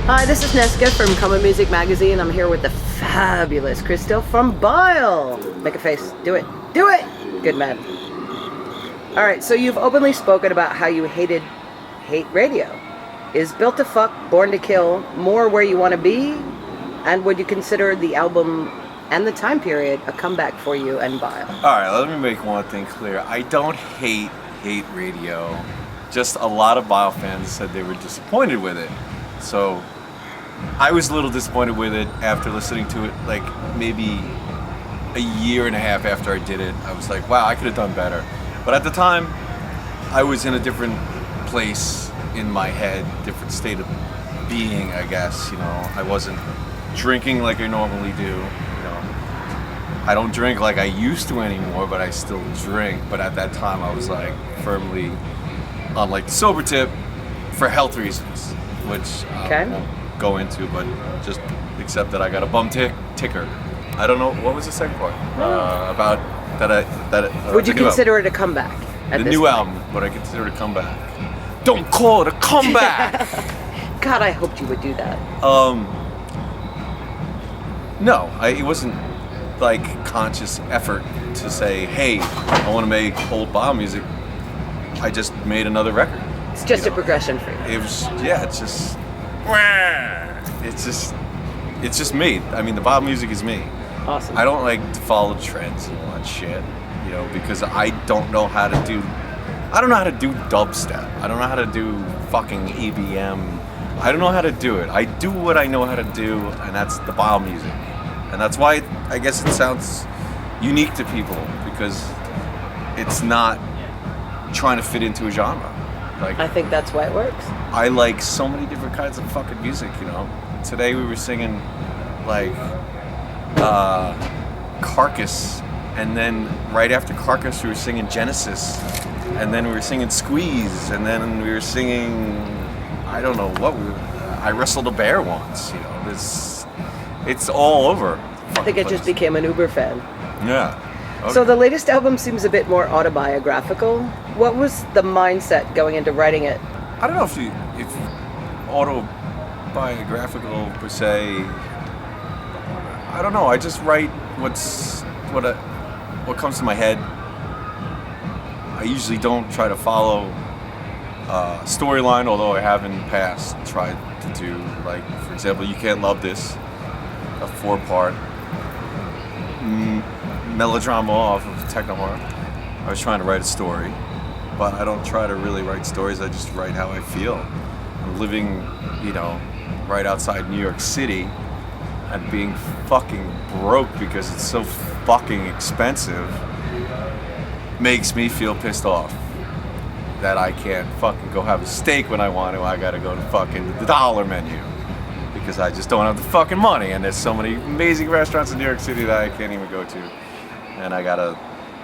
Hi, this is Neska from COMA Music Magazine. I'm here with the fabulous Krztoff from BILE. Make a face. Do it. Do it! Good man. Alright, so you've openly spoken about how you hate radio. Is Built to Fuck, Born to Kill more where you want to be? And would you consider the album and the time period a comeback for you and BILE? Alright, let me make one thing clear. I don't hate radio. Just a lot of BILE fans said they were disappointed with it. So I was a little disappointed with it after listening to it like maybe a year and a half after I did it. I was like, wow, I could have done better. But at the time, I was in a different place in my head, different state of being, I guess. You know, I wasn't drinking like I normally do. You know, I don't drink like I used to anymore, but I still drink. But at that time, I was like firmly on like the sober tip for health reasons, which I won't go into, but just accept that I got a bum ticker. I don't know, what was the second part? About that would you consider it a comeback? The new album, would I consider it a comeback? Don't call it a comeback! God, I hoped you would do that. No, it wasn't like conscious effort to say, hey, I want to make old BILE music. I just made another record. It's just a progression for you. It was, yeah, it's just me. I mean, the BILE music is me. Awesome. I don't like to follow trends and all that shit, you know, because I don't know how to do dubstep. I don't know how to do fucking EBM. I don't know how to do it. I do what I know how to do, and that's the BILE music. And that's why I guess it sounds unique to people, because it's not trying to fit into a genre. Like, I think that's why it works. I like so many different kinds of fucking music, you know. Today we were singing like Carcass, and then right after Carcass we were singing Genesis, and then we were singing Squeeze, and then we were singing, I don't know what, I Wrestled a Bear once, you know. It's all over. I think I just became an Uber fan. Yeah. Okay. So the latest album seems a bit more autobiographical. What was the mindset going into writing it? I don't know if autobiographical per se. I don't know. I just write what comes to my head. I usually don't try to follow a storyline, although I have in the past tried to do, like, for example, You Can't Love This, a 4-part melodrama off of techno horror. I was trying to write a story, but I don't try to really write stories. I just write how I feel. I'm living, you know, right outside New York City and being fucking broke because it's so fucking expensive makes me feel pissed off that I can't fucking go have a steak when I want to. I gotta go to fucking the dollar menu because I just don't have the fucking money, and there's so many amazing restaurants in New York City that I can't even go to. And I gotta,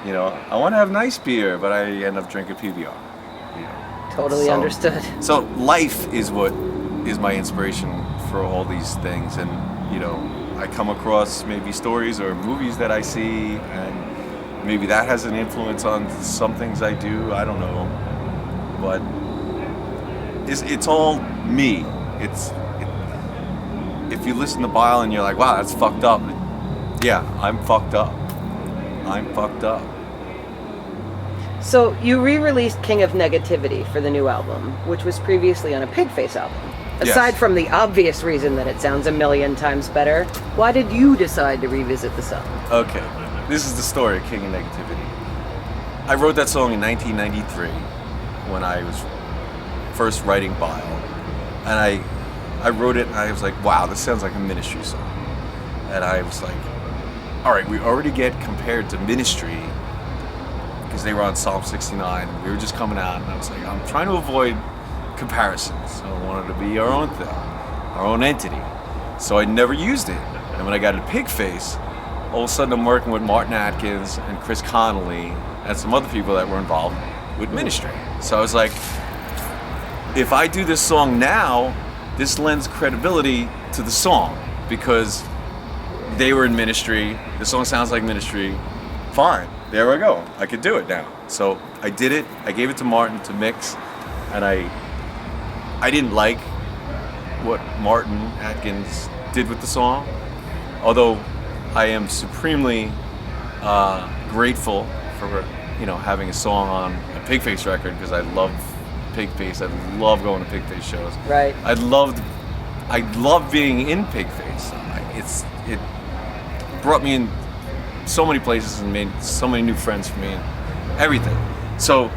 you know, I want to have nice beer, but I end up drinking PBR. You know. Totally understood. So life is what is my inspiration for all these things, and you know, I come across maybe stories or movies that I see, and maybe that has an influence on some things I do. I don't know, but it's all me. If you listen to BILE and you're like, wow, that's fucked up. Yeah, I'm fucked up. I'm fucked up. So you re-released King of Negativity for the new album, which was previously on a Pigface album. Aside from the obvious reason that it sounds a million times better, why did you decide to revisit the song? Okay, this is the story of King of Negativity. I wrote that song in 1993 when I was first writing BILE, and I wrote it and I was like, wow, this sounds like a Ministry song. And I was like, all right, we already get compared to Ministry because they were on Psalm 69. We were just coming out, and I was like, I'm trying to avoid comparisons. I wanted to be our own thing, our own entity. So I never used it. And when I got into Pigface, all of a sudden I'm working with Martin Atkins and Chris Connolly and some other people that were involved with Ministry. So I was like, if I do this song now, this lends credibility to the song because they were in Ministry. The song sounds like Ministry. Fine, there I go. I could do it now. So I did it. I gave it to Martin to mix, and I didn't like what Martin Atkins did with the song. Although I am supremely grateful for having a song on a Pigface record, because I love Pigface. I love going to Pigface shows. Right. I love being in Pigface. It brought me in so many places and made so many new friends for me and everything. So,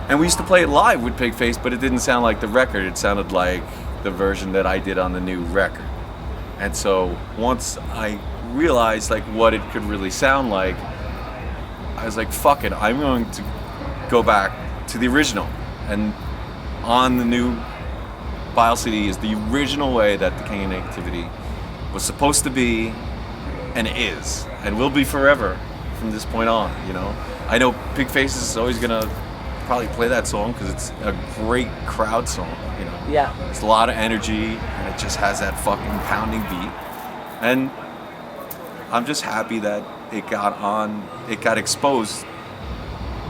and we used to play it live with Pigface, but it didn't sound like the record. It sounded like the version that I did on the new record. And so once I realized like what it could really sound like, I was like, fuck it, I'm going to go back to the original. And on the new Bile CD is the original way that the King of Negativity was supposed to be and is and will be forever from this point on. I know Pigface is always gonna probably play that song because it's a great crowd song. Yeah. It's a lot of energy and it just has that fucking pounding beat. And I'm just happy that it got exposed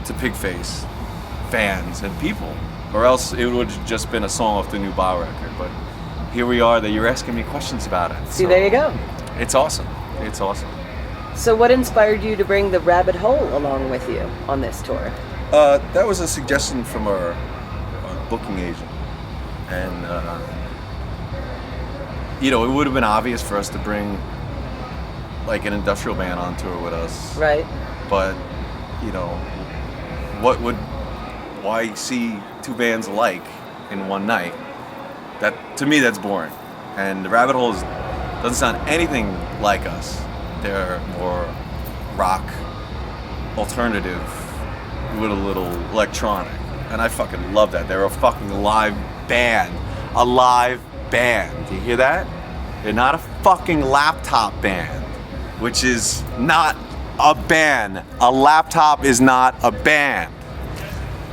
to Pigface fans and people, or else it would have just been a song off the new Bile record. But here we are that you're asking me questions about it. See, there you go. It's awesome. It's awesome. So what inspired you to bring the Rabbit Hole along with you on this tour? That was a suggestion from our booking agent. And, it would have been obvious for us to bring like an industrial band on tour with us. Right. But, why see two bands alike in one night? That, to me, that's boring. And the Rabbit Hole doesn't sound anything like us. They're more rock, alternative, with a little electronic. And I fucking love that. They're a fucking live band. A live band. Do you hear that? They're not a fucking laptop band, which is not a band. A laptop is not a band.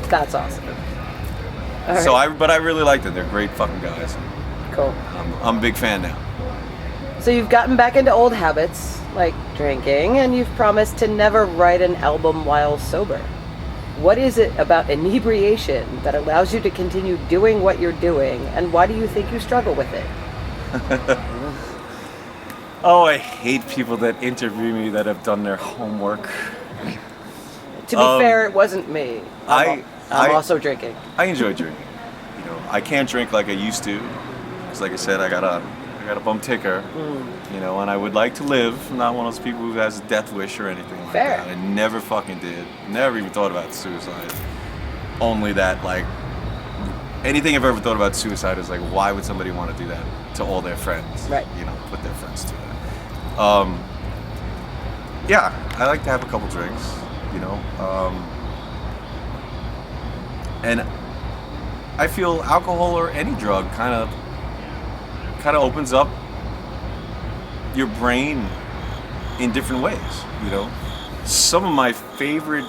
That's awesome. All So right. but I really like them. They're great fucking guys. Cool. I'm a big fan now. So you've gotten back into old habits, like drinking, and you've promised to never write an album while sober. What is it about inebriation that allows you to continue doing what you're doing, and why do you think you struggle with it? Oh, I hate people that interview me that have done their homework. To be fair, it wasn't me. I'm also drinking. I enjoy drinking. I can't drink like I used to, because like I said, I got a bum ticker. And I would like to live. I'm not one of those people who has a death wish or anything like Fair. that. I never fucking did. Never even thought about suicide. Only that, like, anything I've ever thought about suicide is like, why would somebody want to do that to all their friends? Right. Put their friends to that. Yeah, I like to have a couple drinks, and I feel alcohol or any drug kind of opens up your brain in different ways. Some of my favorite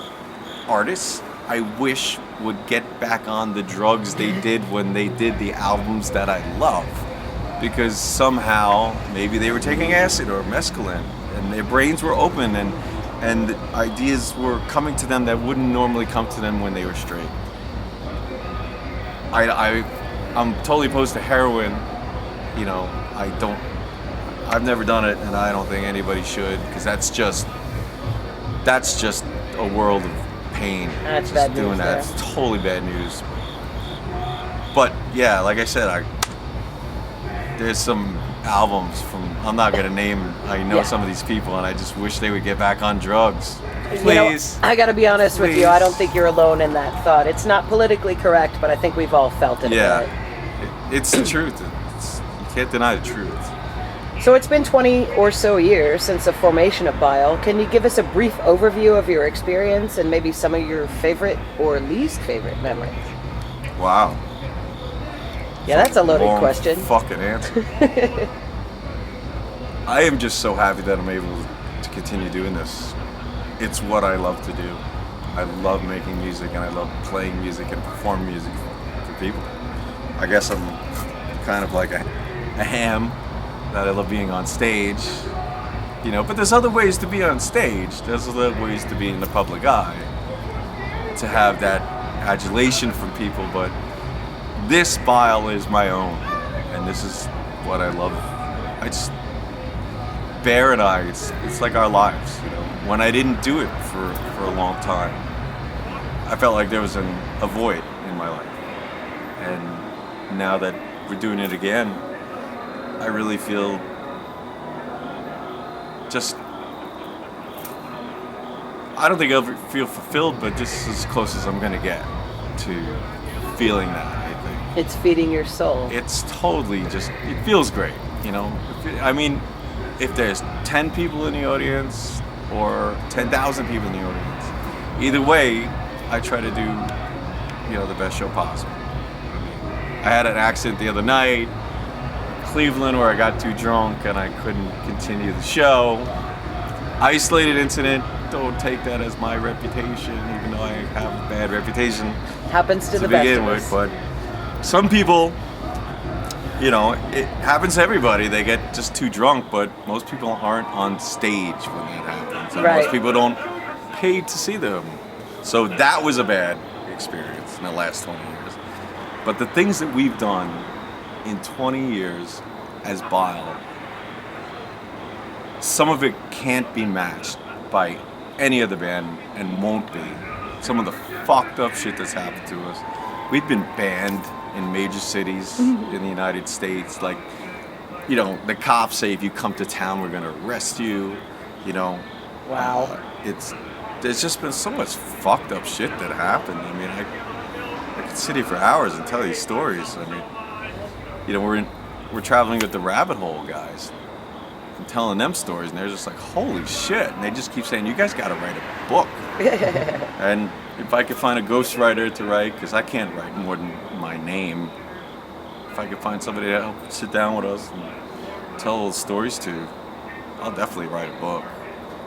artists I wish would get back on the drugs they did when they did the albums that I love, because somehow maybe they were taking acid or mescaline and their brains were open and ideas were coming to them that wouldn't normally come to them when they were straight. I'm totally opposed to heroin. I've never done it, and I don't think anybody should, because that's just a world of pain. That's just bad doing news that. there. It's totally bad news. But yeah, like I said, there's some albums I'm not gonna name. I know some of these people, and I just wish they would get back on drugs. Please. I gotta be honest with you, Please. I don't think you're alone in that thought. It's not politically correct, but I think we've all felt it. Yeah, Right? it's the truth. You can't deny the truth. So it's been 20 or so years since the formation of Bile. Can you give us a brief overview of your experience and maybe some of your favorite or least favorite memories? Wow. Yeah, that's a loaded Long question. Fucking answer. I am just so happy that I'm able to continue doing this. It's what I love to do. I love making music, and I love playing music and performing music for people. I guess I'm kind of like a ham, that I love being on stage, but there's other ways to be on stage. There's other ways to be in the public eye, to have that adulation from people, but this Bile is my own. and this is what I love. Bear and I, it's like our lives, you know. When I didn't do it for a long time, I felt like there was a void in my life. And now that we're doing it again, I really feel just, I don't think I'll ever feel fulfilled, but just as close as I'm gonna get to feeling that, I think. It's feeding your soul. It's totally just, it feels great, you know. I mean, if there's 10 people in the audience or 10,000 people in the audience, either way, I try to do, you know, the best show possible. I had an accident the other night, Cleveland, where I got too drunk and I couldn't continue the show. Isolated incident. Don't take that as my reputation, even though I have a bad reputation. Happens to the best begin of with, us. but some people, you know, it happens to everybody. They get just too drunk, but most people aren't on stage when that happens. And Right. most people don't pay to see them. So that was a bad experience in the last 20 years. But the things that we've done in 20 years as Bile, some of it can't be matched by any other band and won't be. Some of the fucked up shit that's happened to us. We've been banned in major cities in the United States. Like, you know, the cops say if you come to town, we're gonna arrest you. You know, Wow. There's just been so much fucked up shit that happened. I mean, I could sit here for hours and tell these stories. I mean, you know, we're traveling with the Rabbit Hole guys and telling them stories, and they're just like, holy shit. And they just keep saying, you guys gotta write a book. And if I could find a ghostwriter to write, because I can't write more than my name, if I could find somebody to help sit down with us and tell those stories to, I'll definitely write a book.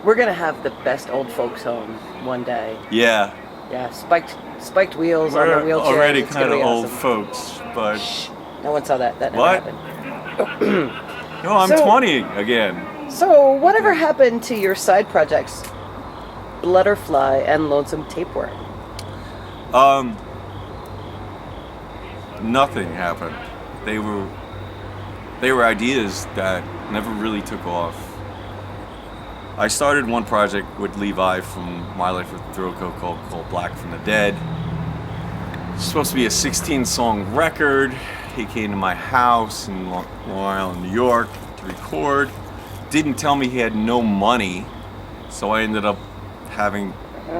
We're gonna have the best old folks home one day. Yeah. Yeah, spiked wheels on We're the wheelchair. already It's kind gonna of be old awesome. folks, but Shh, no one saw that. That never What? happened. no, I'm So- 20 again. So, whatever happened to your side projects, Blutterfly and Lonesome Tapeworm? Nothing happened. They were ideas that never really took off. I started one project with Levi from My Life with Throko called Black from the Dead. It's supposed to be a 16-song record. He came to my house in Long Island, New York to record. Didn't tell me he had no money, so I ended up having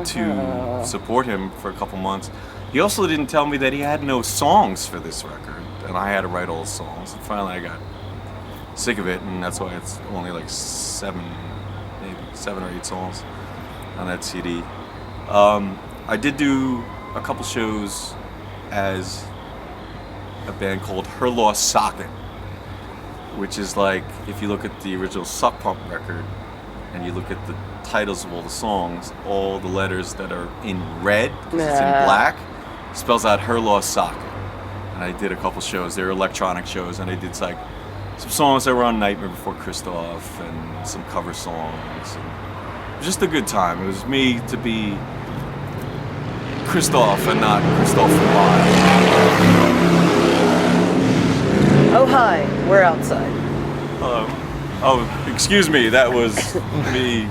to support him for a couple months. He also didn't tell me that he had no songs for this record, and I had to write all the songs. And finally I got sick of it, and that's why it's only like 7 or 8 songs on that CD. I did do a couple shows as a band called Her Lost Socket, which is like, if you look at the original Suck Pump record and you look at the titles of all the songs, all the letters that are in red, because it's in black, spells out Her Lost Socket. And I did a couple shows. They were electronic shows, and I did like some songs that were on Nightmare Before Krztoff and some cover songs. And it was just a good time. It was me to be Krztoff and not Krztoff of BILE. Oh, hi, we're outside. Oh, excuse me, that was me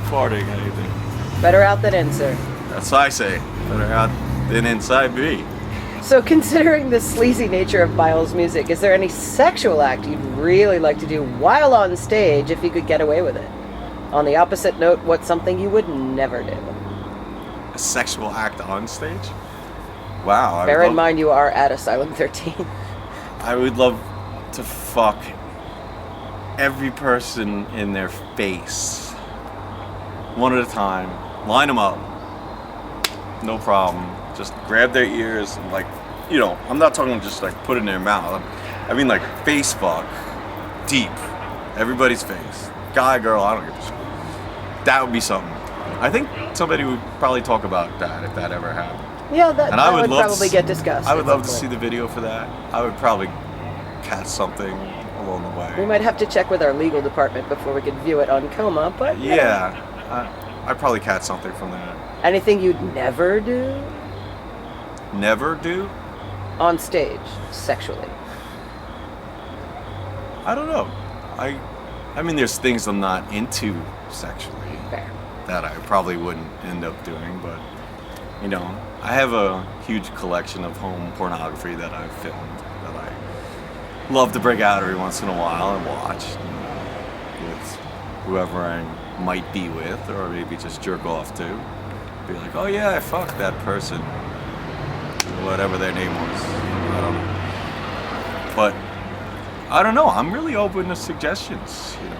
farting, I think. Better out than in, sir. That's what I say. Better out than inside me. So, considering the sleazy nature of Bile's music, is there any sexual act you'd really like to do while on stage if you could get away with it? On the opposite note, what's something you would never do? A sexual act on stage? Wow. Bear in mind you are at Asylum 13. I would love to fuck every person in their face, one at a time, line them up, no problem. Just grab their ears and, like, you know, I'm not talking just like put it in their mouth. I mean like face fuck, deep, everybody's face, guy, girl, I don't give a shit. That would be something. I think somebody would probably talk about that if that ever happened. Yeah, that And I would would love probably get discussed. I would at love to some see point. the video for that. I would probably catch something along the way. We might have to check with our legal department before we could view it on COMA, but Yeah, I'd probably catch something from that. Anything you'd never do Never do? on stage, sexually? I don't know. I mean, there's things I'm not into sexually Fair. that I probably wouldn't end up doing, but you know, I have a huge collection of home pornography that I've filmed that I love to break out every once in a while and watch with whoever I might be with, or maybe just jerk off to. Be like, oh yeah, I fucked that person, whatever their name was. I don't know. But I don't know. I'm really open to suggestions. You know,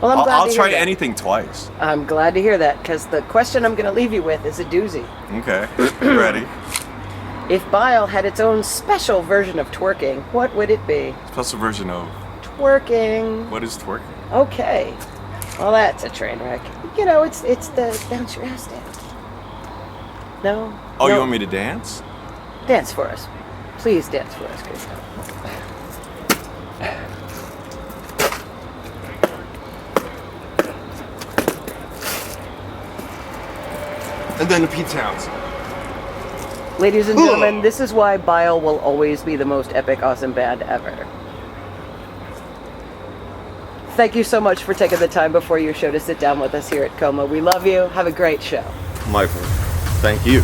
Well, I'm glad I'll to try hear that. anything twice. I'm glad to hear that, because the question I'm going to leave you with is a doozy. Okay, you ready? If bile had its own special version of twerking, what would it be? Special version of Twerking. what is twerking? Okay. Well, that's a train wreck. You know, it's the bounce your ass dance. No? Oh, No. you want me to dance? Dance for us. Please dance for us, Krztoff. And then the Pete Townsend. Ladies and gentlemen, this is why Bile will always be the most epic, awesome band ever. Thank you so much for taking the time before your show to sit down with us here at COMA. We love you. Have a great show. Michael, thank you.